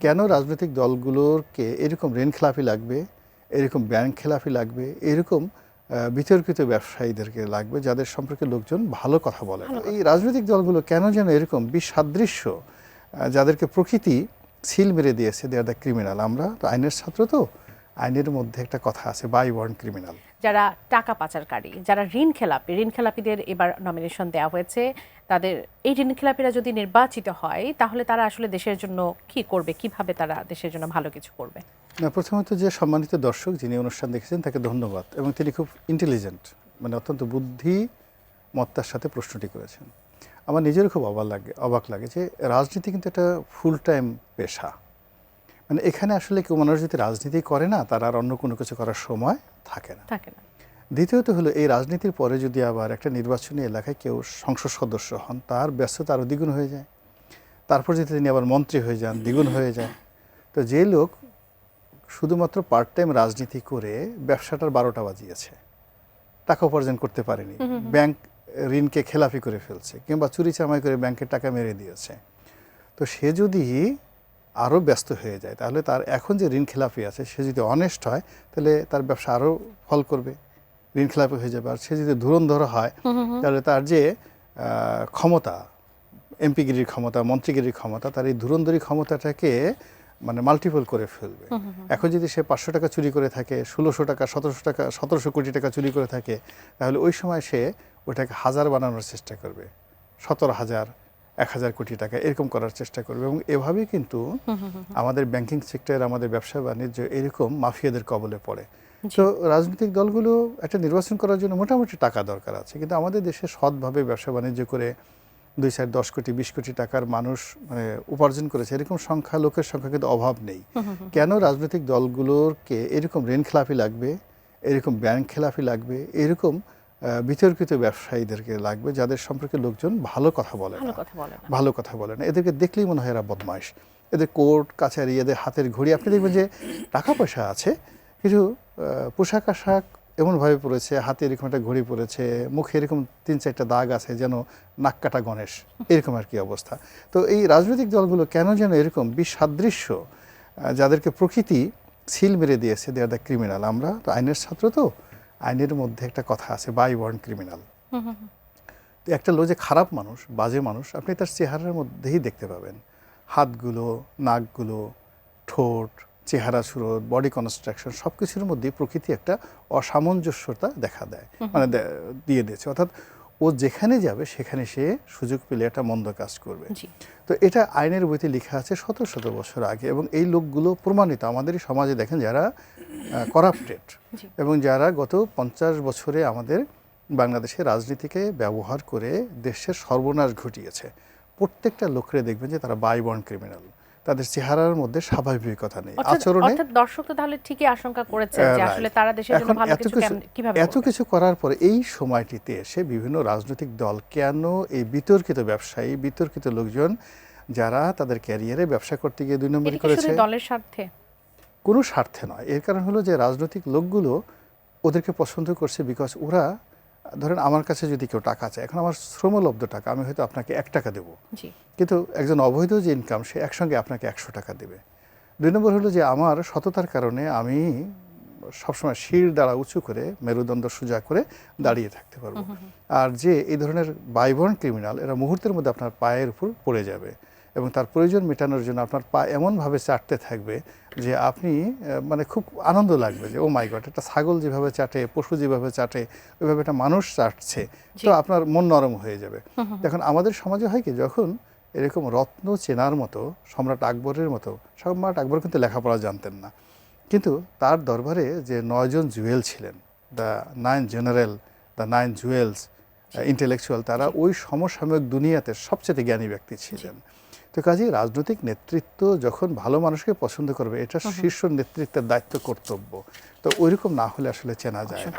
কেন রাজনৈতিক দলগুলোকে এরকম ঋণ খেলাপি লাগবে, এরকম ব্যাংক খেলাপি লাগবে, এরকম বিতর্কিত ব্যবসায়ীদেরকে লাগবে যাদের সম্পর্কে লোকজন ভালো কথা বলে না। এই রাজনৈতিক দলগুলো কেন যেন এরকম বিসাদৃশ্য, যাদেরকে প্রকৃতি সিল মেরে দিয়েছে, দে আর দ্য ক্রিমিনাল। আমরা তো আইনের ছাত্র, তো আইনের মধ্যে একটা কথা আছে, বাই ওয়ার্ন ক্রিমিনাল। যারা টাকা পাচারকারী, যারা ঋণ খেলাপিদের এবার নমিনেশন দেওয়া হয়েছে, তাদের এই ঋণ খেলাপিরা যদি নির্বাচিত হয় তাহলে তারা আসলে দেশের জন্য কি করবে, কিভাবে তারা দেশের জন্য ভালো কিছু করবে? না, প্রথমত যে সম্মানিত দর্শক যিনি অনুষ্ঠান দেখেছেন তাকে ধন্যবাদ, এবং তিনি খুব ইন্টেলিজেন্ট, মানে অত্যন্ত বুদ্ধিমত্তার সাথে প্রশ্নটি করেছেন। আমার নিজেরও খুব অবাক লাগে যে রাজনীতি কিন্তু একটা ফুল টাইম পেশা। মানে এখানে আসলে কেউ মানুষ যদি রাজনীতি করে না, তার আর অন্য কোনো কিছু করার সময় থাকে না। দ্বিতীয়ত হলো, এই রাজনীতির পরে যদি আবার একটা নির্বাচনী এলাকায় কেউ সংসদ সদস্য হন, তার ব্যস্ততা আরও দ্বিগুণ হয়ে যায়। তারপর যদি তিনি আবার মন্ত্রী হয়ে যান, দ্বিগুণ হয়ে যায়। তো যে লোক শুধুমাত্র পার্ট টাইম রাজনীতি করে ব্যবসাটার 12টা বাজিয়েছে, টাকা উপার্জন করতে পারেনি, ব্যাংক ঋণকে খেলাপি করে ফেলছে, কিংবা চুরি চামাই করে ব্যাংকের টাকা মেরে দিয়েছে, তো সে যদি আরও ব্যস্ত হয়ে যায়, তাহলে তার এখন যে ঋণ খেলাপি আছে, সে যদি অনেস্ট হয়, তাহলে তার ব্যবসা আরও ফল করবে, ঋণ খেলাপি হয়ে যাবে। আর সে যদি ধুরন্ধর হয়, তাহলে তার যে ক্ষমতা, এমপিগিরির ক্ষমতা, মন্ত্রীগিরির ক্ষমতা, তার এই ধুরন্ধরি ক্ষমতাটাকে মানে মাল্টিপল করে ফেলবে। এখন যদি সে 500 টাকা চুরি করে থাকে, 1600 টাকা, 1700 কোটি টাকা চুরি করে থাকে, তাহলে ওই সময় সে ওটাকে হাজার বানানোর চেষ্টা করবে, 17,000, 1,000 কোটি টাকা এরকম করার চেষ্টা করবে। এবং এভাবেই কিন্তু আমাদের ব্যাংকিং সেক্টর, আমাদের ব্যবসা বাণিজ্য এরকম মাফিয়াদের কবলে পড়ে। তো রাজনৈতিক দলগুলো একটা নির্বাচন করার জন্য মোটামুটি টাকা দরকার আছে, কিন্তু আমাদের দেশে সৎভাবে ব্যবসা বাণিজ্য করে 2, 4, 10 কোটি, 20 কোটি টাকার মানুষ মানে উপার্জন করেছে, এরকম লোকের সংখ্যা কিন্তু অভাব নেই। কেন রাজনৈতিক দলগুলোকে এরকম ঋণ খেলাপি লাগবে, এরকম ব্যাংক খেলাপি লাগবে, এরকম বিতর্কিত ব্যবসায়ীদেরকে লাগবে যাদের সম্পর্কে লোকজন ভালো কথা বলে না। এদেরকে দেখলেই মনে হয় এরা বদমাইশ। এদের কোর্ট কাছারি, এদের হাতের ঘড়ি, আপনি দেখবেন যে টাকা পয়সা আছে, কিছু পোশাক আশাক এমনভাবে পড়েছে, হাতে এরকম একটা ঘড়ি পড়েছে, মুখে এরকম 3-4টা দাগ আছে, যেন নাক কাটা গণেশ, এরকম আর কি অবস্থা। তো এই রাজনৈতিক দলগুলো কেন যেন এরকম বিসাদৃশ্য, যাদেরকে প্রকৃতি সিল মেরে দিয়েছে, দে আর দ্য ক্রিমিনাল। আমরা তো আইনের ছাত্র, তো আইনের মধ্যে একটা কথা আছে, বাই ওয়ার্ন ক্রিমিনাল। তো একটা লোক যে খারাপ মানুষ, বাজে মানুষ, আপনি তার চেহারার মধ্যেই দেখতে পাবেন। হাতগুলো, নাকগুলো, ঠোঁট, চেহারা সুরত, বডি কনস্ট্রাকশন, সব কিছুর মধ্যেই প্রকৃতি একটা অসামঞ্জস্যতা দেখা দেয়, মানে দিয়ে দিয়েছে। অর্থাৎ ও যেখানে যাবে সেখানে সে সুযোগ পেলে একটা মন্দ কাজ করবে। তো এটা আইনের বইতে লেখা আছে শত শত বছর আগে, এবং এই লোকগুলো প্রমাণিত আমাদের সমাজে। দেখেন, যারা করাপ্টেড এবং যারা গত 50 বছরে আমাদের বাংলাদেশের রাজনীতিকে ব্যবহার করে দেশের সর্বনাশ ঘটিয়েছে, প্রত্যেকটা লোকরে দেখবেন যে তারা বাই ওয়ার্ন ক্রিমিনাল। তাদের চেহারার মধ্যে স্বাভাবিকতা নেই, আচরণে। দর্শক তো তাহলে ঠিকই আশঙ্কা করেছে যে আসলে তারা দেশের জন্য ভালো কিছু কিভাবে করবে। এত কিছু করার পর এই সময়টিতে এসে বিভিন্ন রাজনৈতিক দল কেন এই বিতর্কিত ব্যবসায়ী, বিতর্কিত লোকজন যারা তাদের ক্যারিয়ারে ব্যবসা করতে গিয়ে 2 নম্বরই করেছে, দলের স্বার্থে, কোনো স্বার্থে নয়। এর কারণ হলো যে রাজনৈতিক লোকগুলো ওদেরকে পছন্দ করছে, বিকজ ওরা, ধরেন আমার কাছে যদি কেউ টাকা চায়, এখন আমার শ্রমলব্ধ টাকা, আমি হয়তো আপনাকে 1 টাকা দেবো, কিন্তু একজন অবৈধ যে ইনকাম, সে একসঙ্গে আপনাকে 100 টাকা দেবে। 2 নম্বর হলো যে আমার সততার কারণে আমি সবসময় শির দ্বারা উঁচু করে, মেরুদণ্ড সোজা করে দাঁড়িয়ে থাকতে পারবো। আর যে এই ধরনের বাই ওয়ার্ন ক্রিমিনাল, এরা মুহূর্তের মধ্যে আপনার পায়ের উপর পড়ে যাবে, এবং তার প্রয়োজন মেটানোর জন্য আপনার পা এমনভাবে চাটতে থাকবে যে আপনি মানে খুব আনন্দ লাগবে যে ও মাই গড, একটা ছাগল যেভাবে চাটে, পশু যেভাবে চাটে, ওইভাবে একটা মানুষ চাটছে, তো আপনার মন নরম হয়ে যাবে। এখন আমাদের সমাজে হয় কি, যখন এরকম রত্ন চেনার মতো, সম্রাট আকবরের মতো, সম্রাট আকবর কিন্তু লেখাপড়া জানতেন না, কিন্তু তার দরবারে যে 9 জন জুয়েল ছিলেন, the 9 general, the 9 jewels intellectual, তারা ওই সমসাময়িক দুনিয়াতে সবচেয়ে জ্ঞানী ব্যক্তি ছিলেন। তো কাজেই রাজনৈতিক নেতৃত্ব যখন ভালো মানুষকে পছন্দ করবে, এটা শীর্ষ নেতৃত্বের দায়িত্ব, কর্তব্য। তো ওইরকম না হলে আসলে চেনা যায় না।